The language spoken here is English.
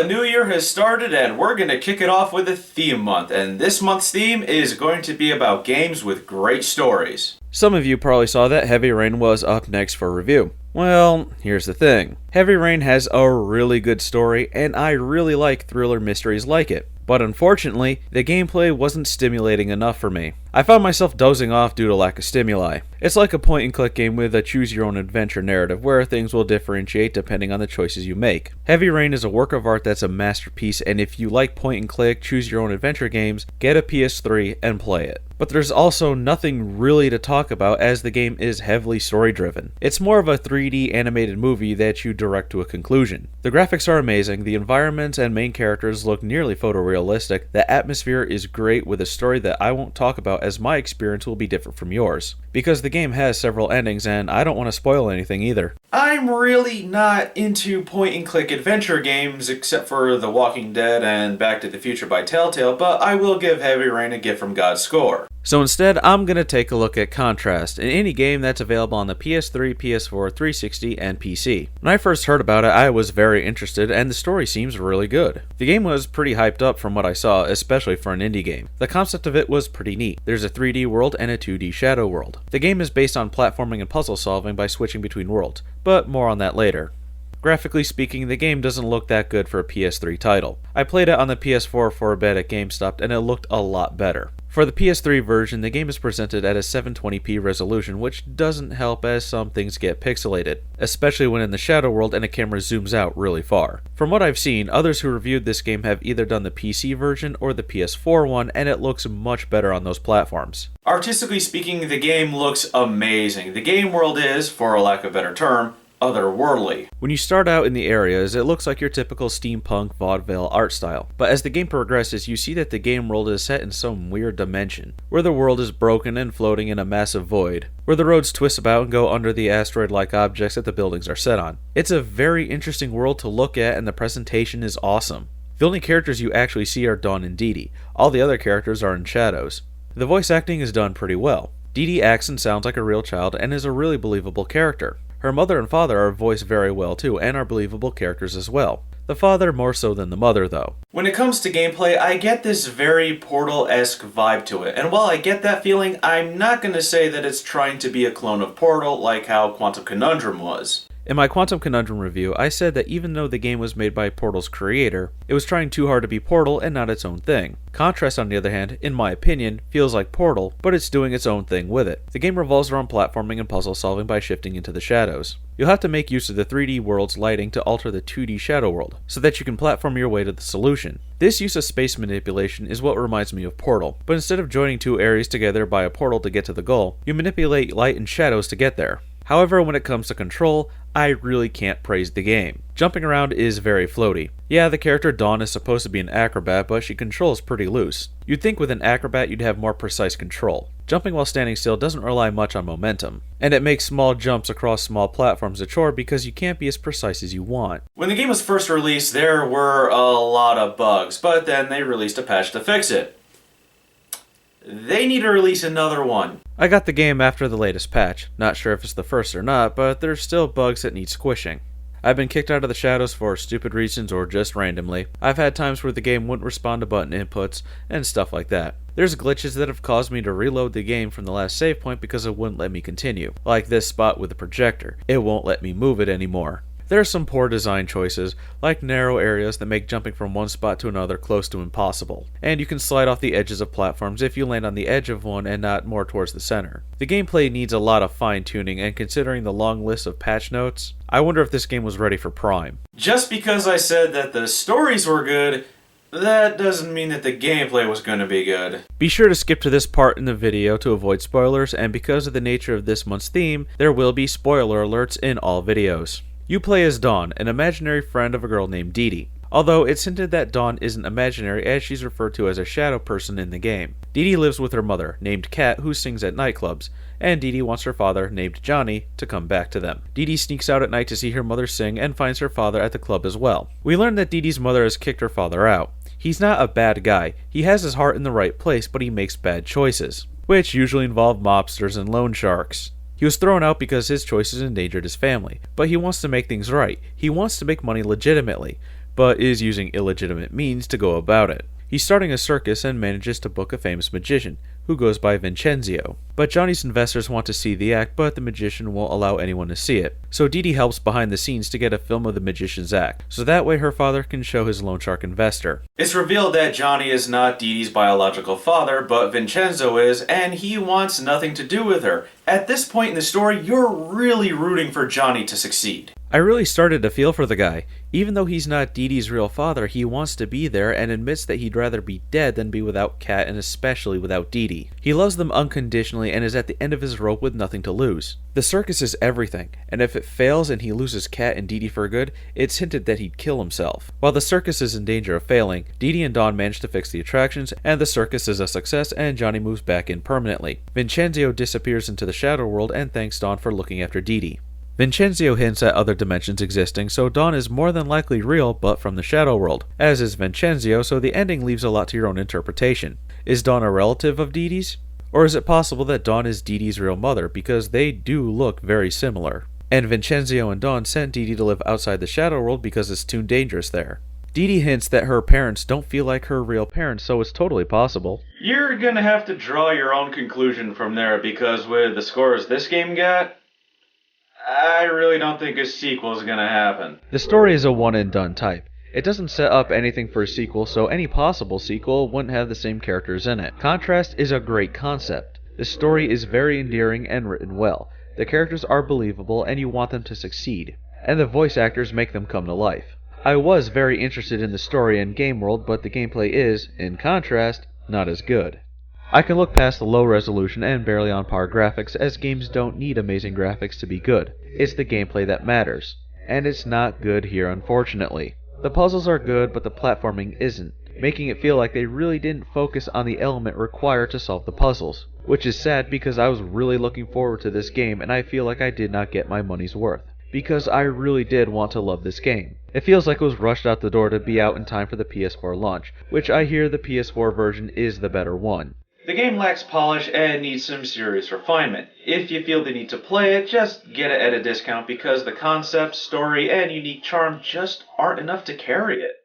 new year has started and we're going to kick it off with a theme month, and this month's theme is going to be about games with great stories. Some of you probably saw that Heavy Rain was up next for review. Well, here's the thing. Heavy Rain has a really good story, and I really like thriller mysteries like it. But unfortunately, the gameplay wasn't stimulating enough for me. I found myself dozing off due to lack of stimuli. It's like a point-and-click game with a choose-your-own-adventure narrative where things will differentiate depending on the choices you make. Heavy Rain is a work of art that's a masterpiece, and if you like point-and-click, choose-your-own-adventure games, get a PS3 and play it. But there's also nothing really to talk about as the game is heavily story-driven. It's more of a 3D animated movie that you direct to a conclusion. The graphics are amazing, the environments and main characters look nearly photorealistic, the atmosphere is great with a story that I won't talk about as my experience will be different from yours. Because the game has several endings and I don't want to spoil anything either. I'm really not into point-and-click adventure games except for The Walking Dead and Back to the Future by Telltale, but I will give Heavy Rain a gift from God's score. So instead, I'm going to take a look at Contrast, an indie game that's available on the PS3, PS4, 360, and PC. When I first heard about it, I was very interested, and the story seems really good. The game was pretty hyped up from what I saw, especially for an indie game. The concept of it was pretty neat. There's a 3D world and a 2D shadow world. The game is based on platforming and puzzle solving by switching between worlds, but more on that later. Graphically speaking, the game doesn't look that good for a PS3 title. I played it on the PS4 for a bit at GameStop and it looked a lot better. For the PS3 version, the game is presented at a 720p resolution, which doesn't help as some things get pixelated, especially when in the shadow world and a camera zooms out really far. From what I've seen, others who reviewed this game have either done the PC version or the PS4 one, and it looks much better on those platforms. Artistically speaking, the game looks amazing. The game world is, for a lack of a better term, otherworldly. When you start out in the areas, it looks like your typical steampunk vaudeville art style, but as the game progresses, you see that the game world is set in some weird dimension, where the world is broken and floating in a massive void, where the roads twist about and go under the asteroid-like objects that the buildings are set on. It's a very interesting world to look at, and the presentation is awesome. The only characters you actually see are Dawn and Dee Dee. All the other characters are in shadows. The voice acting is done pretty well. Dee Dee acts and sounds like a real child and is a really believable character. Her mother and father are voiced very well too, and are believable characters as well. The father more so than the mother though. When it comes to gameplay, I get this very Portal-esque vibe to it, and while I get that feeling, I'm not going to say that it's trying to be a clone of Portal like how Quantum Conundrum was. In my Quantum Conundrum review, I said that even though the game was made by Portal's creator, it was trying too hard to be Portal and not its own thing. Contrast, on the other hand, in my opinion, feels like Portal, but it's doing its own thing with it. The game revolves around platforming and puzzle solving by shifting into the shadows. You'll have to make use of the 3D world's lighting to alter the 2D shadow world, so that you can platform your way to the solution. This use of space manipulation is what reminds me of Portal, but instead of joining two areas together by a portal to get to the goal, you manipulate light and shadows to get there. However, when it comes to control, I really can't praise the game. Jumping around is very floaty. Yeah, the character Dawn is supposed to be an acrobat, but she controls pretty loose. You'd think with an acrobat you'd have more precise control. Jumping while standing still doesn't rely much on momentum, and it makes small jumps across small platforms a chore because you can't be as precise as you want. When the game was first released, there were a lot of bugs, but then they released a patch to fix it. They need to release another one. I got the game after the latest patch. Not sure if it's the first or not, but there's still bugs that need squishing. I've been kicked out of the shadows for stupid reasons or just randomly. I've had times where the game wouldn't respond to button inputs and stuff like that. There's glitches that have caused me to reload the game from the last save point because it wouldn't let me continue. Like this spot with the projector. It won't let me move it anymore. There are some poor design choices, like narrow areas that make jumping from one spot to another close to impossible, and you can slide off the edges of platforms if you land on the edge of one and not more towards the center. The gameplay needs a lot of fine-tuning, and considering the long list of patch notes, I wonder if this game was ready for Prime. Just because I said that the stories were good, that doesn't mean that the gameplay was going to be good. Be sure to skip to this part in the video to avoid spoilers, and because of the nature of this month's theme, there will be spoiler alerts in all videos. You play as Dawn, an imaginary friend of a girl named Dee Dee. Although it's hinted that Dawn isn't imaginary as she's referred to as a shadow person in the game. Dee Dee lives with her mother, named Kat, who sings at nightclubs, and Dee Dee wants her father, named Johnny, to come back to them. Dee Dee sneaks out at night to see her mother sing and finds her father at the club as well. We learn that Dee Dee's mother has kicked her father out. He's not a bad guy. He has his heart in the right place, but he makes bad choices, which usually involve mobsters and loan sharks. He was thrown out because his choices endangered his family, but he wants to make things right. He wants to make money legitimately. but is using illegitimate means to go about it. He's starting a circus and manages to book a famous magician, who goes by Vincenzio. But Johnny's investors want to see the act, but the magician won't allow anyone to see it. So Dee Dee helps behind the scenes to get a film of the magician's act, so that way her father can show his loan shark investor. It's revealed that Johnny is not Dee Dee's biological father, but Vincenzo is, and he wants nothing to do with her. At this point in the story, you're really rooting for Johnny to succeed. I really started to feel for the guy. Even though he's not Dee Dee's real father, he wants to be there and admits that he'd rather be dead than be without Kat and especially without Dee Dee. He loves them unconditionally and is at the end of his rope with nothing to lose. The circus is everything, and if it fails and he loses Kat and Dee Dee for good, it's hinted that he'd kill himself. While the circus is in danger of failing, Dee Dee and Dawn manage to fix the attractions, and the circus is a success and Johnny moves back in permanently. Vincenzio disappears into the shadow world and thanks Dawn for looking after Dee Dee. Vincenzio hints at other dimensions existing, so Dawn is more than likely real, but from the shadow world, as is Vincenzio, so the ending leaves a lot to your own interpretation. Is Dawn a relative of Dee Dee's? Or is it possible that Dawn is Dee Dee's real mother, because they do look very similar? And Vincenzio and Dawn sent Dee Dee to live outside the shadow world because it's too dangerous there. Dee Dee hints that her parents don't feel like her real parents, so it's totally possible. You're gonna have to draw your own conclusion from there, because with the scores this game got, I really don't think a sequel is gonna happen. The story is a one-and-done type. It doesn't set up anything for a sequel, so any possible sequel wouldn't have the same characters in it. Contrast is a great concept. The story is very endearing and written well. The characters are believable and you want them to succeed. And the voice actors make them come to life. I was very interested in the story and game world, but the gameplay is, in contrast, not as good. I can look past the low resolution and barely on par graphics, as games don't need amazing graphics to be good. It's the gameplay that matters. And it's not good here, unfortunately. The puzzles are good, but the platforming isn't, making it feel like they really didn't focus on the element required to solve the puzzles. Which is sad because I was really looking forward to this game and I feel like I did not get my money's worth. Because I really did want to love this game. It feels like it was rushed out the door to be out in time for the PS4 launch, which I hear the PS4 version is the better one. The game lacks polish and needs some serious refinement. If you feel the need to play it, just get it at a discount because the concept, story, and unique charm just aren't enough to carry it.